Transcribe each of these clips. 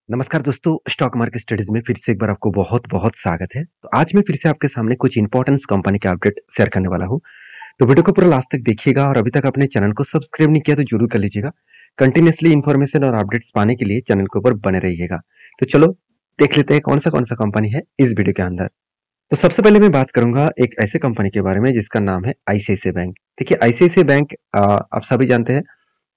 नमस्कार दोस्तों, stock market studies में फिर से एक बार आपको बहुत-बहुत स्वागत है। तो आज मैं फिर से आपके सामने कुछ इंपॉर्टेंट कंपनी के अपडेट शेयर करने वाला हूँ। तो वीडियो को पूरा लास्ट तक देखिएगा और अभी तक अपने चैनल को सब्सक्राइब नहीं किया तो जरूर कर लीजिएगा। कंटिन्यूअसली इन्फॉर्मेशन और अपडेट्स पाने के लिए चैनल के ऊपर बने रहिएगा। तो चलो देख लेते हैं कौन सा कंपनी है इस वीडियो के अंदर। तो सबसे पहले मैं बात करूंगा एक ऐसे कंपनी के बारे में जिसका नाम है आईसीआईसीआई बैंक। देखिए आईसीआईसीआई बैंक आप सभी जानते हैं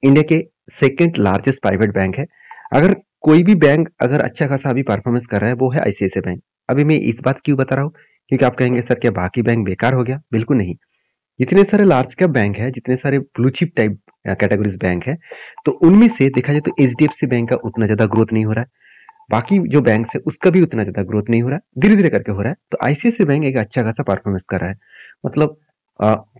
इंडिया के सेकंड लार्जेस्ट प्राइवेट बैंक है। अगर कोई भी बैंक अगर अच्छा खासा अभी परफॉर्मेंस कर रहा है वो है आईसीआईसीआई बैंक। अभी मैं इस बात क्यों बता रहा हूँ क्योंकि आप कहेंगे सर क्या बाकी बैंक बेकार हो गया? बिल्कुल नहीं। जितने सारे लार्ज कैप बैंक है, जितने सारे blue chip type categories bank है, तो उनमें से देखा जाए तो एचडीएफसी बैंक का उतना ज्यादा ग्रोथ नहीं हो रहा है। बाकी जो बैंक है उसका भी उतना ज्यादा ग्रोथ नहीं हो रहा है, धीरे धीरे करके हो रहा है। तो आईसीआईसीआई बैंक एक अच्छा खासा परफॉर्मेंस कर रहा है। मतलब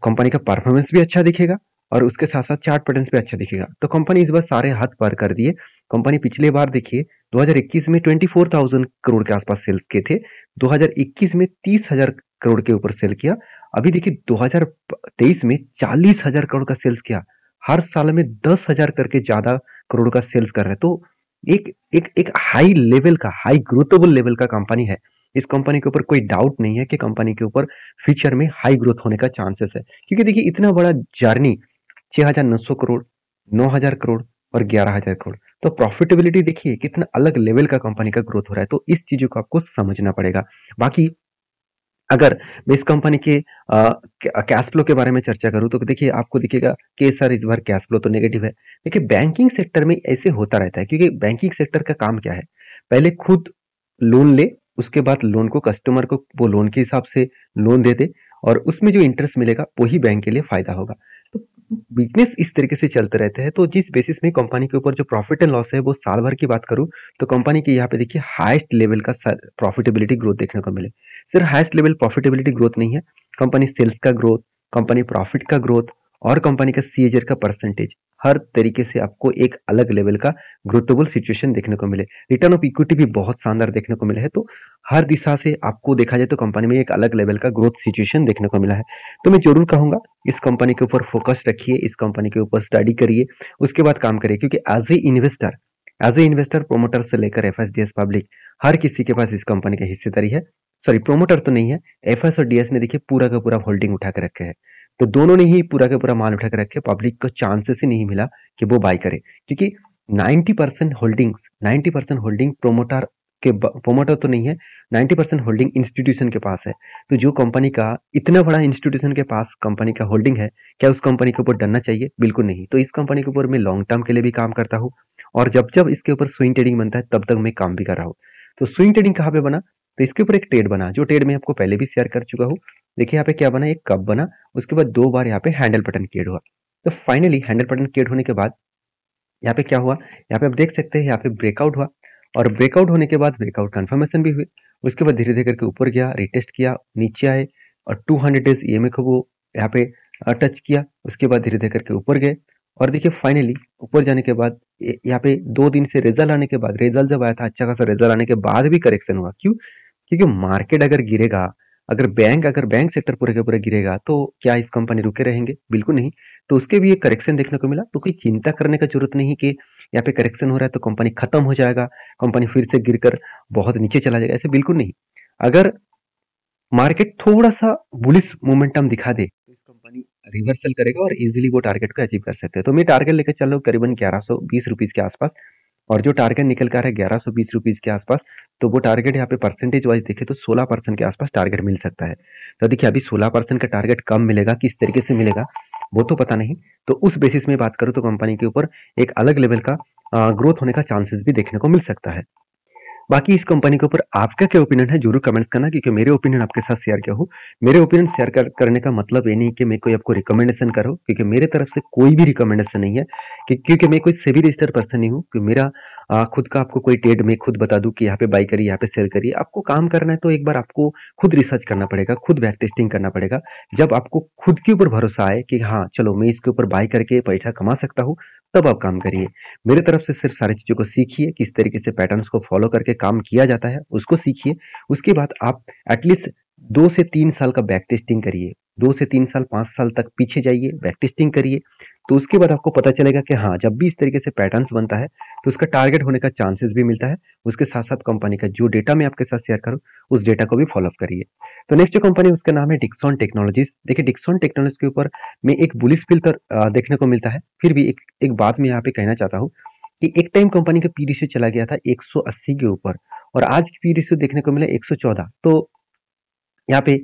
कंपनी का परफॉर्मेंस भी अच्छा दिखेगा और उसके साथ साथ चार्ट पैटर्न्स भी अच्छा दिखेगा। तो कंपनी इस बार सारे हाथ पार कर दिए। कंपनी पिछले बार देखिए 2021 में 24,000 करोड़ के आसपास सेल्स किए थे। 2021 में 30,000 करोड़ के ऊपर सेल किया। अभी देखिए 2023 में 40,000 करोड़ का सेल्स किया। हर साल में 10,000 करके ज्यादा करोड़ का सेल्स कर रहे हैं। तो एक एक एक हाई लेवल का, हाई ग्रोथेबल लेवल का कंपनी है। इस कंपनी के ऊपर कोई डाउट नहीं है कि कंपनी के ऊपर फ्यूचर में हाई ग्रोथ होने का चांसेस है। क्योंकि देखिए इतना बड़ा जर्नी, 6,900 करोड़, 9,000 करोड़ और 11,000 करोड़, तो प्रॉफिटेबिलिटी देखिए कितना अलग लेवल का कंपनी का ग्रोथ हो रहा है। तो इस चीजों को आपको समझना पड़ेगा। बाकी अगर मैं इस कंपनी के कैश फ्लो के बारे में चर्चा करूं तो देखिए आपको दिखेगा कि सर इस बार कैश फ्लो तो नेगेटिव है। देखिए बैंकिंग सेक्टर में ऐसे होता रहता है क्योंकि बैंकिंग सेक्टर का काम क्या है, पहले खुद लोन ले, उसके बाद लोन को कस्टमर को वो लोन के हिसाब से लोन दे दे और उसमें जो इंटरेस्ट मिलेगा वही बैंक के लिए फायदा होगा। तो बिजनेस इस तरीके से चलते रहते हैं। तो जिस बेसिस में कंपनी के ऊपर जो प्रॉफिट एंड लॉस है वो साल भर की बात करूं तो कंपनी के यहाँ पे देखिए हाईएस्ट लेवल का प्रॉफिटेबिलिटी ग्रोथ देखने को मिले। सिर्फ हाईएस्ट लेवल प्रॉफिटेबिलिटी ग्रोथ नहीं है, कंपनी सेल्स का ग्रोथ, कंपनी प्रॉफिट का ग्रोथ और कंपनी का सीएजीआर का परसेंटेज, हर तरीके से आपको एक अलग लेवल का ग्रोथेबल सिचुएशन देखने को मिले। रिटर्न ऑफ इक्विटी भी बहुत शानदार देखने को मिला है। तो हर दिशा से आपको देखा जाए तो कंपनी में एक अलग लेवल का ग्रोथ सिचुएशन देखने को मिला है। तो मैं जरूर कहूंगा इस कंपनी के ऊपर फोकस रखिए, इस कंपनी के ऊपर स्टडी करिए, उसके बाद काम करिए। क्योंकि एज ए इन्वेस्टर प्रोमोटर से लेकर एफएसडीएस पब्लिक, हर किसी के पास इस कंपनी की हिस्सेदारी है। सॉरी, प्रोमोटर तो नहीं है, एफएस और डीएस ने देखिए पूरा का पूरा होल्डिंग उठा के रखे हैं। तो दोनों ने ही पूरा का पूरा माल उठा के रखे, पब्लिक को चांसेस ही नहीं मिला कि वो बाय करे। क्योंकि 90% होल्डिंग प्रोमोटर तो नहीं है, 90% होल्डिंग इंस्टीट्यूशन के पास है। तो जो कंपनी का इतना बड़ा इंस्टीट्यूशन के पास कंपनी का होल्डिंग है, क्या उस कंपनी के ऊपर डरना चाहिए? बिल्कुल नहीं। तो इस कंपनी के ऊपर मैं लॉन्ग टर्म के लिए भी काम करता हूँ और जब जब इसके ऊपर स्विंग ट्रेडिंग बनता है तब तक मैं काम भी कर रहा हूँ। तो स्विंग ट्रेडिंग कहाँ पे बना? तो इसके ऊपर एक ट्रेड बना, जो ट्रेड मैं आपको पहले भी शेयर कर चुका हूँ। देखिए यहाँ पे क्या बना, एक कप बना, उसके बाद 2 बार यहाँ पे हैंडल बटन क्रिएट हुआ। तो फाइनली हैंडल बटन क्रिएट होने के बाद यहाँ पे क्या हुआ, यहाँ पे आप देख सकते हैं यहाँ पे ब्रेकआउट हुआ और ब्रेकआउट होने के बाद ब्रेकआउट कंफर्मेशन भी हुई। उसके बाद धीरे धीरे करके ऊपर गया, रिटेस्ट किया, नीचे आए और 200 डेज ईएमए को वो यहाँ पे टच किया। उसके बाद धीरे धीरे करके ऊपर गए और देखिए फाइनली ऊपर जाने के बाद यहाँ पे 2 दिन से रिजल्ट आने के बाद, रिजल्ट जब आया था अच्छा खासा रिजल्ट आने के बाद भी करेक्शन हुआ। क्यों? क्योंकि मार्केट अगर गिरेगा, अगर बैंक सेक्टर पूरे के पूरे गिरेगा तो क्या इस कंपनी रुके रहेंगे? बिल्कुल नहीं। तो उसके भी एक करेक्शन देखने को मिला। तो कोई चिंता करने का जरूरत नहीं कि यहाँ पे करेक्शन हो रहा है तो कंपनी खत्म हो जाएगा, कंपनी फिर से गिरकर बहुत नीचे चला जाएगा, ऐसे बिल्कुल नहीं। अगर मार्केट थोड़ा सा बुलिश मोमेंटम दिखा दे तो इस कंपनी रिवर्सल करेगा और इजीली वो टारगेट को अचीव कर सकते हैं। तो मैं टारगेट लेकर चल रहा हूँ करीबन 1120 रुपीज के आसपास और जो टारगेट निकल कर है 1120 रुपीज के आसपास। तो वो टारगेट यहाँ पे परसेंटेज वाइज देखे तो 16% के आसपास टारगेट मिल सकता है। तो देखिए अभी 16% का टारगेट कम मिलेगा, किस तरीके से मिलेगा वो तो पता नहीं। तो उस बेसिस में बात करूँ तो कंपनी के ऊपर एक अलग लेवल का ग्रोथ होने का चांसेस भी देखने को मिल सकता है। बाकी इस कंपनी के ऊपर आपका क्या ओपिनियन है जरूर कमेंट्स करना, क्योंकि मेरे ओपिनियन आपके साथ शेयर किया हूँ। मेरे ओपिनियन शेयर करने का मतलब ये नहीं कि मैं कोई आपको रिकमेंडेशन करूँ, क्योंकि मेरे तरफ से कोई भी रिकमेंडेशन नहीं है। क्योंकि मैं कोई सेबी रजिस्टर्ड पर्सन नहीं हूँ कि मेरा खुद का आपको कोई ट्रेड में खुद बता दूं कि यहाँ पे बाई करिए, यहाँ पे सेल करिए। आपको काम करना है तो एक बार आपको खुद रिसर्च करना पड़ेगा, खुद बैक टेस्टिंग करना पड़ेगा। जब आपको खुद के ऊपर भरोसा आए कि हाँ चलो मैं इसके ऊपर बाई करके पैसा कमा सकता हूँ, तब आप काम करिए। मेरे तरफ से सिर्फ सारी चीजों को सीखिए, किस तरीके से पैटर्न्स को फॉलो करके काम किया जाता है उसको सीखिए। उसके बाद आप एटलीस्ट 2 से 3 साल का बैक टेस्टिंग करिए, 2 से 3 साल 5 साल तक पीछे जाइए, बैक टेस्टिंग करिए। तो उसके बाद आपको पता चलेगा कि हाँ, जब भी इस तरीके से पैटर्न्स बनता है तो उसका टारगेट होने का चांसेस भी मिलता है। उसके साथ साथ कंपनी का जो डेटा मैं आपके साथ शेयर करूँ उस डेटा को भी फॉलो करिए। तो नेक्स्ट जो कंपनी उसका नाम है डिक्सन टेक्नोलॉजीज। देखिए डिक्सन टेक्नोलॉजी के ऊपर में एक बुलिश फिल्टर देखने को मिलता है। फिर भी एक बात मैं यहाँ पे कहना चाहता हूँ कि एक टाइम कंपनी का पी रेशियो चला गया था 180 के ऊपर और आज की पी रेशियो देखने को मिला 114। तो यहाँ पे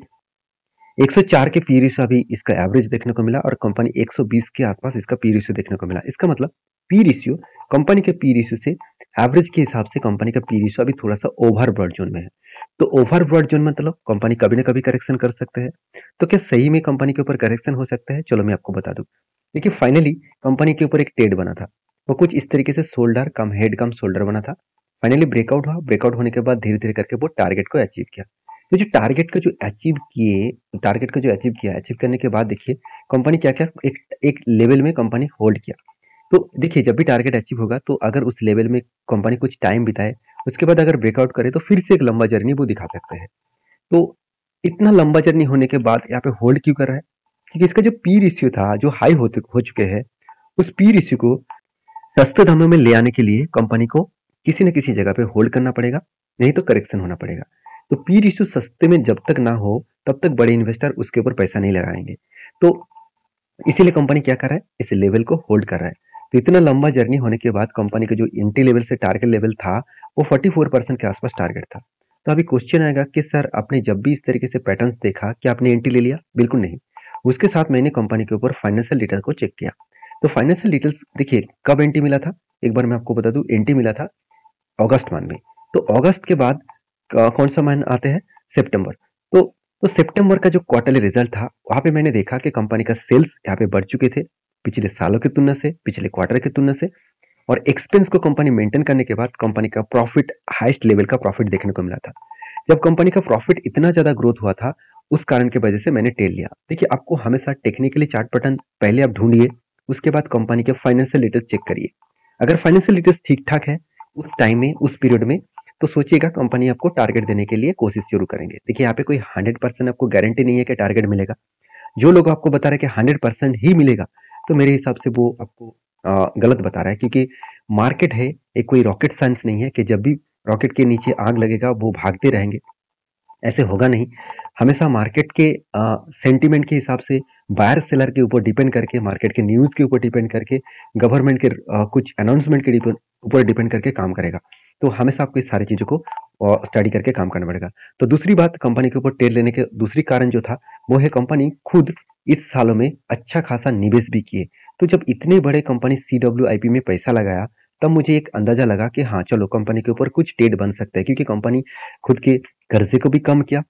104 के पी रेशियो अभी इसका एवरेज देखने को मिला और कंपनी 120 के आसपास इसका पी रेशियो देखने को मिला। इसका मतलब पी रेशियो कंपनी के पी रेशियो से एवरेज के हिसाब से कंपनी का पी रेशियो अभी थोड़ा सा ओवरबॉट जोन में है। तो ओवरबॉट जोन मतलब कंपनी कभी ना कभी करेक्शन कर सकते हैं। तो क्या सही में कंपनी के ऊपर करेक्शन हो सकता है? चलो मैं आपको बता दूं। देखिए फाइनली कंपनी के ऊपर एक ट्रेड बना था, वो कुछ इस तरीके से शोल्डर कम हेड कम शोल्डर बना था। फाइनली ब्रेकआउट हुआ, ब्रेकआउट होने के बाद धीरे धीरे करके वो टारगेट को अचीव किया। तो जो टारगेट का जो अचीव किया, अचीव करने के बाद देखिए कंपनी क्या क्या एक लेवल में कंपनी होल्ड किया। तो देखिए जब भी टारगेट अचीव होगा तो अगर उस लेवल में कंपनी कुछ टाइम बिताए उसके बाद अगर ब्रेकआउट करे तो फिर से एक लंबा जर्नी वो दिखा सकते हैं। तो इतना लंबा जर्नी होने के बाद यहाँ पे होल्ड क्यों कर रहा है? क्योंकि इसका जो पी रेशियो था जो हाई हो चुके हैं, उस पी रेशियो को सस्ते दामों में ले आने के लिए कंपनी को किसी न किसी जगह पे होल्ड करना पड़ेगा, नहीं तो करेक्शन होना पड़ेगा। तो पी रेशियो सस्ते में जब तक ना हो तब तक बड़े इन्वेस्टर उसके ऊपर पैसा नहीं लगाएंगे। तो इसीलिए कंपनी क्या कर रहा है, इस लेवल को होल्ड कर रहा है। तो इतना लंबा जर्नी होने के बाद कंपनी का जो एंट्री लेवल से टारगेट लेवल था वो 44% के आसपास टारगेट था। तो अभी क्वेश्चन आएगा कि सर आपने जब भी इस तरीके से पैटर्न्स देखा क्या आपने एंट्री ले लिया? बिल्कुल नहीं। उसके साथ मैंने कंपनी के ऊपर फाइनेंशियल डिटेल को चेक किया। तो फाइनेंशियल डिटेल्स देखिए कब एंट्री मिला था, एक बार मैं आपको बता दूं। एंट्री मिला था अगस्त मंथ में। तो अगस्त के बाद कौन सा मंथ आते हैं? सितंबर। तो तो सितंबर का जो क्वार्टरली रिजल्ट था वहां पे मैंने देखा कि कंपनी का सेल्स यहाँ पे बढ़ चुके थे पिछले सालों की तुलना से, पिछले क्वार्टर की तुलना से। और एक्सपेंस को कंपनी मेंटेन करने के बाद कंपनी का प्रॉफिट हाईएस्ट लेवल का प्रॉफिट देखने को मिला था। जब कंपनी का प्रॉफिट इतना ज्यादा ग्रोथ हुआ था उस कारण की वजह से मैंने टेल लिया। देखिए आपको हमेशा टेक्निकली चार्ट पैटर्न पहले आप ढूंढिए, उसके बाद कंपनी के फाइनेंशियल डिटेल्स चेक करिए। अगर फाइनेंशियल डिटेल्स ठीक ठाक है उस टाइम में उस पीरियड में तो सोचिएगा कंपनी आपको टारगेट देने के लिए कोशिश शुरू करेंगे। देखिए यहाँ पे कोई 100% आपको गारंटी नहीं है कि टारगेट मिलेगा। जो लोग आपको बता रहे हैं कि 100% ही मिलेगा तो मेरे हिसाब से वो आपको गलत बता रहा है, क्योंकि मार्केट है एक कोई रॉकेट साइंस नहीं है कि जब भी रॉकेट के नीचे आग लगेगा वो भागते रहेंगे, ऐसे होगा नहीं। हमेशा मार्केट के सेंटीमेंट के हिसाब से बायर सेलर के ऊपर डिपेंड करके, मार्केट के न्यूज के ऊपर डिपेंड करके, गवर्नमेंट के कुछ अनाउंसमेंट के ऊपर डिपेंड करके काम करेगा। तो हमेशा आपको इस सारी चीजों को स्टडी करके काम करना पड़ेगा। तो दूसरी बात कंपनी के ऊपर टेल लेने के दूसरी कारण जो था वो है कंपनी खुद इस सालों में अच्छा खासा निवेश भी किए। तो जब इतने बड़े कंपनी CWIP में पैसा लगाया तब मुझे एक अंदाजा लगा कि हाँ चलो कंपनी के ऊपर कुछ टेड बन सकता है, क्योंकि कंपनी खुद के कर्जे को भी कम किया।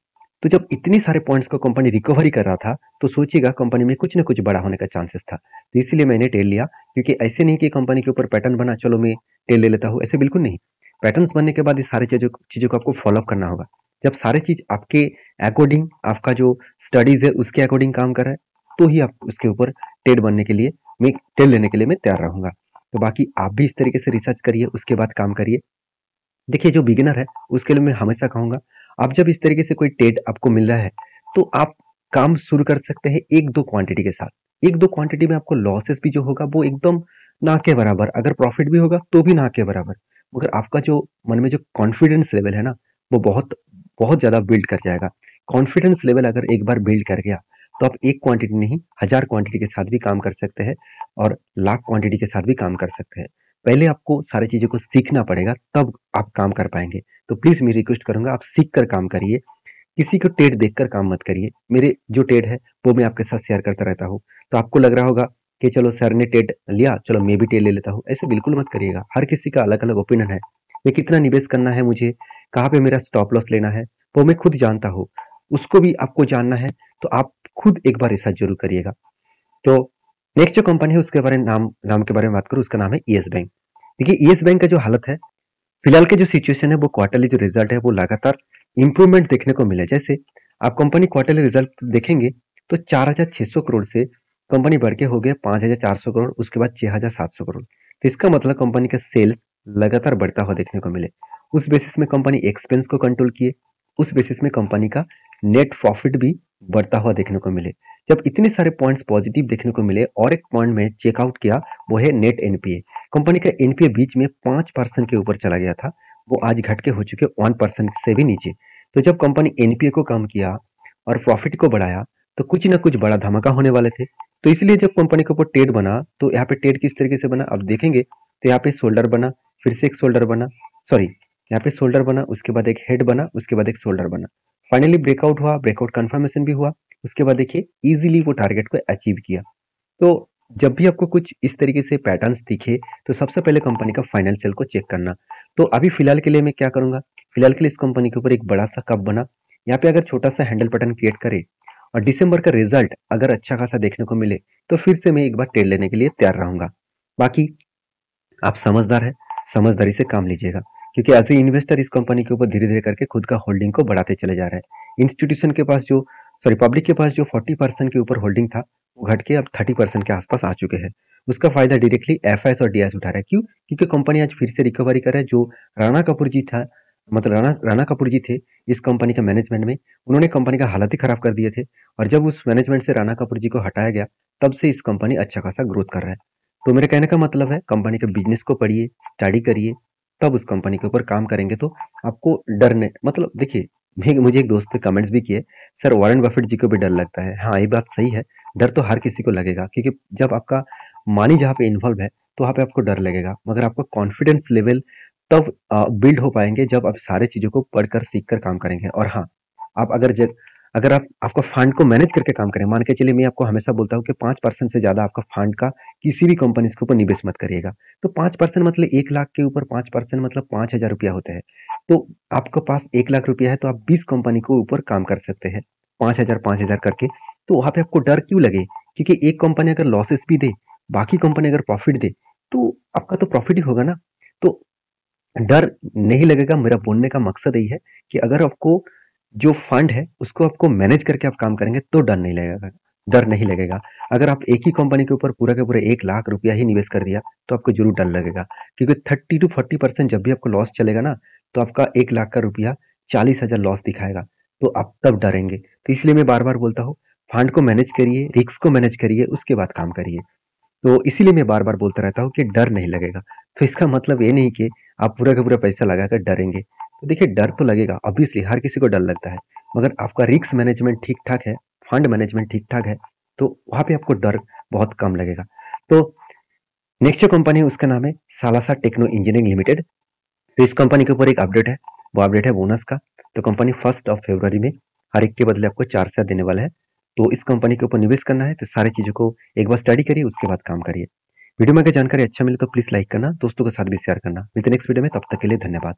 तो जब इतने सारे पॉइंट्स को कंपनी रिकवरी कर रहा था तो सोचिएगा कंपनी में कुछ ना कुछ बड़ा होने का चांसेस था। तो इसीलिए मैंने टेल लिया, क्योंकि ऐसे नहीं कि कंपनी के ऊपर पैटर्न बना चलो मैं टेल ले लेता हूँ, ऐसे बिल्कुल नहीं। पैटर्न्स बनने के बाद इस सारी चीजों को आपको फॉलो अप करना होगा। जब सारी चीज आपके अकॉर्डिंग, आपका जो स्टडीज है उसके अकॉर्डिंग काम कर रहा है तो ही आप उसके ऊपर टेड बनने के लिए, मैं टेल लेने के लिए मैं तैयार रहूंगा। तो बाकी आप भी इस तरीके से रिसर्च करिए, उसके बाद काम करिए। देखिए जो बिगिनर है उसके लिए मैं हमेशा कहूंगा आप जब इस तरीके से कोई टेड आपको मिल रहा है तो आप काम शुरू कर सकते हैं एक दो क्वांटिटी के साथ। एक दो क्वांटिटी में आपको लॉसेस भी जो होगा वो एकदम ना के बराबर, अगर प्रॉफिट भी होगा तो भी ना के बराबर, मगर आपका जो मन में जो कॉन्फिडेंस लेवल है ना वो बहुत बहुत ज्यादा बिल्ड कर जाएगा। कॉन्फिडेंस लेवल अगर एक बार बिल्ड कर गया तो आप एक क्वांटिटी नहीं 1000 क्वांटिटी के साथ भी काम कर सकते हैं और लाख क्वांटिटी के साथ भी काम कर सकते हैं। पहले आपको सारी चीजों को सीखना पड़ेगा तब आप काम कर पाएंगे। तो प्लीज मैं रिक्वेस्ट करूंगा आप सीख कर काम करिए, किसी को टेड देखकर काम मत करिए। मेरे जो टेड है वो मैं आपके साथ शेयर करता रहता हूँ। तो आपको लग रहा होगा कि चलो सर ने टेड लिया चलो मैं भी टेड ले लेता हूँ, ऐसे बिल्कुल मत करिएगा। हर किसी का अलग अलग ओपिनियन है। मैं कितना निवेश करना है, मुझे कहाँ पे मेरा स्टॉप लॉस लेना है वो मैं खुद जानता हूँ, उसको भी आपको जानना है। तो आप खुद एक बार रिसर्च जरूर करिएगा। तो नेक्स्ट जो कंपनी है उसके बारे में नाम के बारे में बात करूँ, उसका नाम है येस बैंक। देखिए येस बैंक का जो हालत है फिलहाल के जो सिचुएशन है वो क्वार्टरली जो रिजल्ट है वो लगातार इंप्रूवमेंट देखने को मिला है। जैसे आप कंपनी क्वार्टरली रिजल्ट देखेंगे तो 4600 करोड़ से कंपनी बढ़ के हो गया 5400 करोड़, उसके बाद 6700 करोड़। तो इसका मतलब कंपनी का सेल्स लगातार बढ़ता हुआ देखने को मिले। उस बेसिस में कंपनी एक्सपेंस को कंट्रोल किए, उस बेसिस में कंपनी का नेट प्रॉफिट भी बढ़ता हुआ देखने को मिले। जब इतने सारे पॉइंट्स पॉजिटिव देखने को मिले और एक पॉइंट में चेकआउट किया, वो है नेट एनपीए। कंपनी का एनपीए बीच में 5% के ऊपर चला गया था, वो आज घट के हो चुके 1% से भी नीचे। तो जब कंपनी एनपीए को कम किया और प्रॉफिट को बढ़ाया, तो कुछ ना कुछ बड़ा धमाका होने वाले थे। तो इसलिए जब कंपनी के ऊपर टेड बना, तो यहाँ पे टेड किस तरीके से बना अब देखेंगे। तो यहाँ पे शोल्डर बना, फिर से एक शोल्डर बना, सॉरी यहाँ पे शोल्डर बना, उसके बाद एक हेड बना, उसके बाद एक शोल्डर बना। फाइनली ब्रेकआउट हुआ, ब्रेकआउट कंफर्मेशन भी हुआ। उसके बाद देखिए इजीली वो टारगेट को अचीव किया। तो जब भी आपको कुछ इस तरीके से पैटर्न्स दिखे, तो सबसे पहले कंपनी का फाइनेंशियल को चेक करना। तो अभी फिलहाल के लिए मैं क्या करूंगा, फिलहाल के लिए इस कंपनी के ऊपर एक बड़ा सा कप बना, यहाँ पे अगर छोटा सा हैंडल पैटर्न क्रिएट करे और दिसंबर का रिजल्ट अगर अच्छा खासा देखने को मिले, तो फिर से मैं एक बार ट्रेड लेने के लिए तैयार रहूंगा। बाकी आप समझदार है, समझदारी से काम लीजिएगा, क्योंकि एज ए इन्वेस्टर इस कंपनी के ऊपर धीरे धीरे करके खुद का होल्डिंग को बढ़ाते चले जा रहे हैं। इंस्टीट्यूशन के पास जो, सॉरी पब्लिक के पास जो 40% के ऊपर होल्डिंग था, वो घट के अब 30% के आसपास आ चुके हैं। उसका फायदा डायरेक्टली एफआईएस और डीआईएस उठा रहा है। क्यों? क्योंकि कंपनी आज फिर से रिकवरी कर रहा है। जो राणा कपूर जी था, मतलब राणा कपूर जी थे इस कंपनी के मैनेजमेंट में, उन्होंने कंपनी का हालत ही खराब कर दिए थे। और जब उस मैनेजमेंट से राणा कपूर जी को हटाया गया, तब से इस कंपनी अच्छा खासा ग्रोथ कर रहा है। तो मेरे कहने का मतलब है, कंपनी के बिजनेस को पढ़िए, स्टडी करिए, तब उस कंपनी के ऊपर काम करेंगे तो आपको डर नहीं, मतलब देखिए, मुझे एक दोस्त ने कमेंट्स भी किए, सर वॉरेन बफेट जी को भी डर लगता है। हाँ, ये बात सही है, डर तो हर किसी को लगेगा, क्योंकि जब आपका मनी जहाँ पे इन्वॉल्व है, तो वहाँ पे आपको डर लगेगा, मगर आपका कॉन्फिडेंस लेवल तब बिल्ड हो पाएंगे जब आप सारे चीजों को पढ़कर सीख कर काम करेंगे। और हाँ, आप अगर आप आपका फंड को मैनेज करके काम करें, मान के चलिए मैं आपको हमेशा बोलता हूँ कि 5% से ज्यादा आपका फंड का किसी भी कंपनी के ऊपर निवेश मत करिएगा। तो 5% मतलब 1 लाख के ऊपर 5% मतलब 5,000 रुपया होता है। तो आपके पास 1 लाख रुपया है, तो आप 20 कंपनी के ऊपर काम कर सकते हैं, 5,000 करके। तो वहां पे आपको डर क्यों लगे? क्योंकि एक कंपनी अगर लॉसेस भी दे, बाकी कंपनी अगर प्रॉफिट दे, तो आपका तो प्रॉफिट ही होगा ना। तो डर नहीं लगेगा। मेरा बोलने का मकसद यही है कि अगर आपको जो फंड है उसको आपको मैनेज करके आप काम करेंगे, तो डर नहीं लगेगा, डर नहीं लगेगा। अगर आप एक ही कंपनी के ऊपर पूरा का पूरा 1 लाख रुपया ही निवेश कर दिया, तो आपको जरूर डर लगेगा, क्योंकि 30 to 40% जब भी आपको लॉस चलेगा ना, तो आपका 1 लाख का रुपया 40,000 लॉस दिखाएगा, तो आप तब डरेंगे। तो इसलिए मैं बार बार बोलता हूँ, फंड को मैनेज करिए, रिस्क को मैनेज करिए, उसके बाद काम करिए। तो इसीलिए मैं बार बार बोलता रहता हूँ कि डर नहीं लगेगा। तो इसका मतलब ये नहीं कि आप पूरा का पूरा पैसा लगाकर डरेंगे। तो देखिए, डर तो लगेगा, ऑब्वियसली हर किसी को डर लगता है, मगर आपका रिस्क मैनेजमेंट ठीक ठाक है, फंड मैनेजमेंट ठीक ठाक है, तो वहां पे आपको डर बहुत कम लगेगा। तो नेक्स्ट जो कंपनी है उसका नाम है सालासा टेक्नो इंजीनियरिंग लिमिटेड। तो इस कंपनी के ऊपर एक अपडेट है, वो अपडेट है बोनस का। तो कंपनी 1 फरवरी में हर एक के बदले आपको 4 शेयर देने वाला है। तो इस कंपनी के ऊपर निवेश करना है, तो सारी चीजों को एक बार स्टडी करिए, उसके बाद काम करिए। वीडियो में अगर जानकारी अच्छा मिले तो प्लीज लाइक करना, दोस्तों के साथ भी शेयर करना। मिलते नेक्स्ट वीडियो में, तब तक के लिए धन्यवाद।